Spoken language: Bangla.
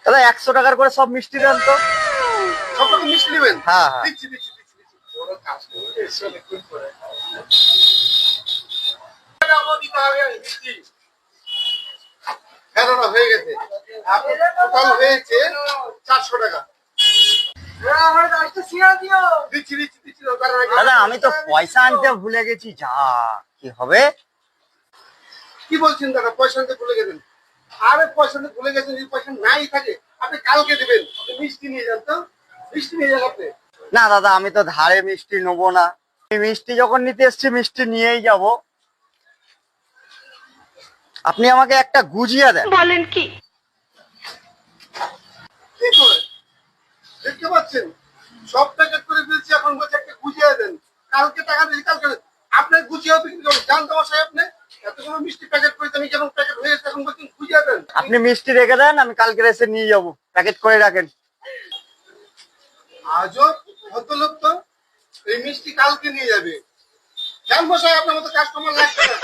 দাদা 100 টাকার করে সব মিষ্টি দেন তো। সব রকম মিষ্টি নেবেন? হ্যাঁ হ্যাঁ। দিচ্ছি দিচ্ছি দিচ্ছি দিচ্ছি। বড় কাজ করবে এসে অনেকক্ষণ পরে। টাকাও দিতে হবে মিষ্টি। হ্যাঁ দাদা হয়ে গেছে। আপনার টোটাল হয়েছে 400 টাকা। দিচ্ছি দিচ্ছি দিচ্ছি দাদা আমি তো পয়সা আনতে ভুলে গেছি, যা কি হবে। কি বলছেন দাদা, পয়সা আনতে ভুলে গেছেন? আরে পয়সা আনতে ভুলে গেছেন, যদি পয়সা নাই থাকে আপনি কালকে দেবেন। আপনি মিষ্টি নিয়ে যান তো, মিষ্টি নিয়ে যান আপনি। না দাদা আমি তো ধারে মিষ্টি নেবো না, এই মিষ্টি যখন নিতে এসছি মিষ্টি নিয়েই যাব। আপনি আমাকে একটা গুজিয়া দেন। বলেন কি? কি করে দেখতে পাচ্ছেন সব প্যাকেট করে ফেলছি, এখন বলছে একটা গুজিয়া দেন। কালকে টাকা দিয়েছি, কালকে আপনার গুজিয়া বিক্রি করুন, জানতে মশাই আপনি এতগুলো মিষ্টি প্যাকেট করে আমি যখন প্যাকেট হয়ে গেছে এখন বলছেন গুজিয়া দেন। আপনি মিষ্টি রেখে দেন, আমি কালকে এসে নিয়ে যাবো, প্যাকেট করে রাখেন। আজও ভদ্রলোক তো এই মিষ্টি কালকে নিয়ে যাবে। জান মশাই আপনার মতো কাস্টমার লাগবে না।